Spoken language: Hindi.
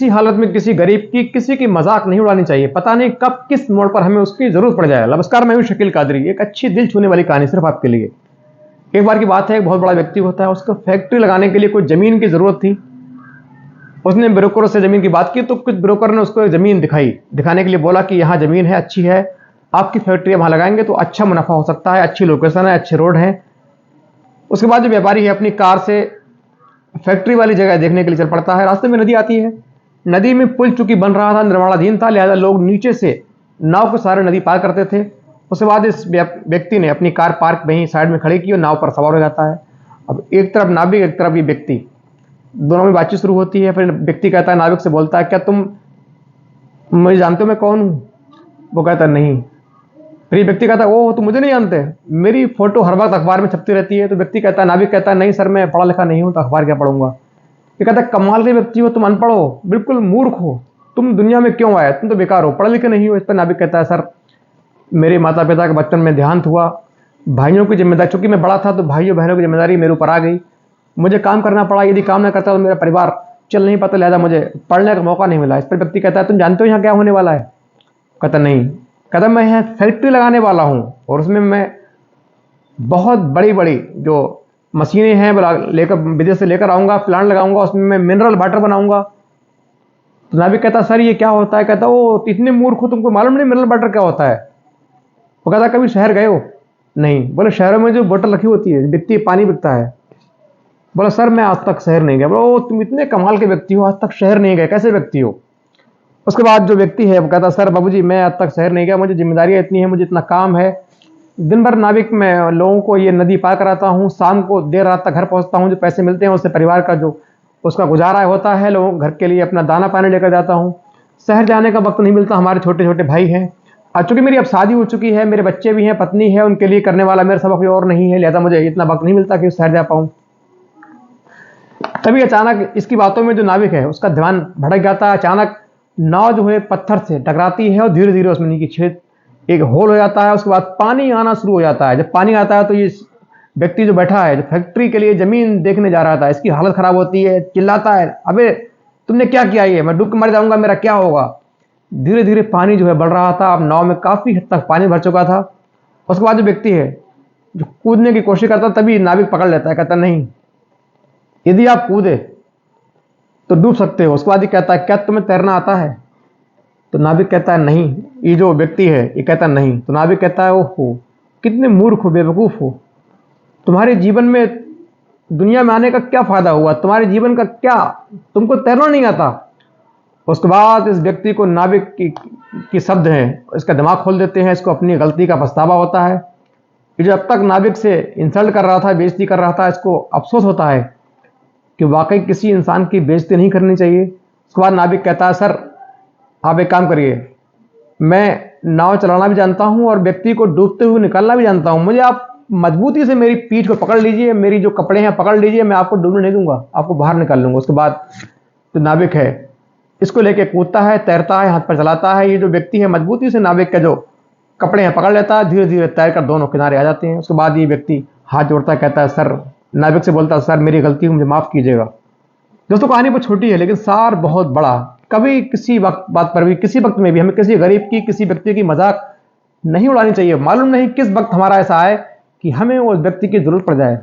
किसी हालत में किसी गरीब की किसी की मजाक नहीं उड़ानी चाहिए। पता नहीं कब किस मोड़ पर हमें उसकी जरूरत पड़ जाए। नमस्कार, मैं हूं शकील कादरी। एक अच्छी दिल छूने वाली कहानी सिर्फ आपके लिए। एक बार की बात है, एक बहुत बड़ा व्यक्ति होता है, उसको फैक्ट्री लगाने के लिए कुछ जमीन की जरूरत थी। उसने ब्रोकरों से जमीन की बात की तो कुछ ब्रोकर ने उसको जमीन दिखाने के लिए बोला कि यहाँ जमीन है, अच्छी है, आपकी फैक्ट्री वहां लगाएंगे तो अच्छा मुनाफा हो सकता है, अच्छी लोकेशन है, अच्छे रोड है। उसके बाद जो व्यापारी है अपनी कार से फैक्ट्री वाली जगह देखने के लिए चल पड़ता है। रास्ते में नदी आती है। नदी में पुल चूंकि बन रहा था, निर्माणाधीन था, लिहाजा लोग नीचे से नाव के सहारे नदी पार करते थे। उसके बाद इस व्यक्ति ने अपनी कार पार्क वहीं साइड में खड़ी की और नाव पर सवार हो जाता है। अब एक तरफ नाविक, एक तरफ ये व्यक्ति, दोनों में बातचीत शुरू होती है। फिर व्यक्ति कहता है, नाविक से बोलता है, क्या तुम मुझे जानते हो मैं कौन हूं? वो कहता है नहीं। फिर ये व्यक्ति कहता है, ओह तुम मुझे नहीं जानते, मेरी फोटो हर वक्त अखबार में छपती रहती है। तो व्यक्ति कहता है, नाविक कहता है, नहीं सर मैं पढ़ा लिखा नहीं हूं तो अखबार क्या पढ़ूंगा। ये कहता है, कमाल के व्यक्ति हो, तुम अनपढ़ हो, बिल्कुल मूर्ख हो, तुम दुनिया में क्यों आए, तुम तो बेकार हो, पढ़े लिखे नहीं हो। इस पर नाविक कहता है, सर मेरे माता पिता का बचपन में देहांत हुआ, भाइयों की जिम्मेदारी, चूंकि मैं बड़ा था तो भाइयों बहनों की जिम्मेदारी मेरे ऊपर आ गई, मुझे काम करना पड़ा, यदि काम ना करता तो मेरा परिवार चल नहीं पाता, लिहाजा मुझे पढ़ने का मौका नहीं मिला। इस पर व्यक्ति कहता है, तुम जानते हो यहाँ क्या होने वाला है? कहता नहीं। कहता मैं यहाँ फैक्ट्री लगाने वाला हूँ और उसमें मैं बहुत बड़ी बड़ी जो मशीनें हैं लेकर विदेश से लेकर आऊँगा, प्लांट लगाऊंगा, उसमें मैं मिनरल वाटर बनाऊंगा। तो नाविक कहता सर ये क्या होता है? कहता वो इतने मूर्ख हो, तुमको मालूम नहीं मिनरल वाटर क्या होता है? वो कहता कभी शहर गए हो? नहीं। बोले शहरों में जो बोतल रखी होती है, व्यक्ति पानी बिकता है। बोला सर मैं आज तक शहर नहीं गया। बोलो तुम इतने कमाल के व्यक्ति हो, आज तक शहर नहीं गए, कैसे व्यक्ति हो? उसके बाद जो व्यक्ति है वो कहता सर बाबूजी मैं आज तक शहर नहीं गया, मुझे जिम्मेदारियां इतनी है, मुझे इतना काम है, दिन भर नाविक मैं लोगों को ये नदी पार कराता हूँ, शाम को देर रात तक घर पहुँचता हूँ, जो पैसे मिलते हैं उससे परिवार का जो उसका गुजारा होता है, लोगों घर के लिए अपना दाना पानी लेकर जाता हूँ। शहर जाने का वक्त नहीं मिलता, हमारे छोटे छोटे भाई हैं, और चूंकि मेरी अब शादी हो चुकी है, मेरे बच्चे भी हैं, पत्नी है, उनके लिए करने वाला मेरे सब कोई और नहीं है, लिहाजा मुझे इतना वक्त नहीं मिलता कि शहर जा पाऊँ। तभी अचानक इसकी बातों में जो नाविक है उसका ध्यान भटक जाता है। अचानक नाव जो है पत्थर से टकराती है और धीरे धीरे उसमें नीचे छेद एक होल हो जाता है। उसके बाद पानी आना शुरू हो जाता है। जब पानी आता है तो ये व्यक्ति जो बैठा है, जो फैक्ट्री के लिए जमीन देखने जा रहा था, इसकी हालत खराब होती है, चिल्लाता है, अबे तुमने क्या किया, ये मैं डूब के मर जाऊंगा, मेरा क्या होगा? धीरे धीरे पानी जो है बढ़ रहा था। अब नाव में काफी हद तक पानी भर चुका था। उसके बाद जो व्यक्ति है जो कूदने की कोशिश करता, तभी नाविक पकड़ लेता है, कहता नहीं, यदि आप कूदे तो डूब सकते हो। उसके बाद ही कहता है, क्या तुम्हें तैरना आता है? तो नाविक कहता है नहीं। ये जो व्यक्ति है ये कहता नहीं। तो नाविक कहता है, ओहो कितने मूर्ख हो, बेवकूफ हो, तुम्हारे जीवन में दुनिया में आने का क्या फायदा हुआ, तुम्हारे जीवन का क्या, तुमको तैरना नहीं आता। उसके बाद इस व्यक्ति को नाविक की शब्द हैं इसका दिमाग खोल देते हैं, इसको अपनी गलती का पछतावा होता है। ये जो अब तक नाविक से इंसल्ट कर रहा था, बेइज्जती कर रहा था, इसको अफसोस होता है कि वाकई किसी इंसान की बेइज्जती नहीं करनी चाहिए। उसके बाद नाविक कहता है, सर आप एक काम करिए, मैं नाव चलाना भी जानता हूं और व्यक्ति को डूबते हुए निकालना भी जानता हूं, मुझे आप मजबूती से मेरी पीठ को पकड़ लीजिए, मेरी जो कपड़े हैं पकड़ लीजिए, मैं आपको डूबने नहीं दूंगा, आपको बाहर निकाल लूंगा। उसके बाद जो नाविक है इसको लेके कूदता है, तैरता है, हाथ पर चलाता है। ये जो व्यक्ति है मजबूती से नाविक के जो कपड़े हैं पकड़ लेता है, धीरे धीरे तैर कर दोनों किनारे आ जाते हैं। उसके बाद ये व्यक्ति हाथ जोड़ता है, कहता है सर, नाविक से बोलता है, सर मेरी गलती है, मुझे माफ कीजिएगा। दोस्तों कहानी बहुत छोटी है लेकिन सार बहुत बड़ा। कभी किसी वक्त बात पर भी, किसी वक्त में भी हमें किसी गरीब की, किसी व्यक्ति की मजाक नहीं उड़ानी चाहिए। मालूम नहीं किस वक्त हमारा ऐसा आए कि हमें उस व्यक्ति की जरूरत पड़ जाए।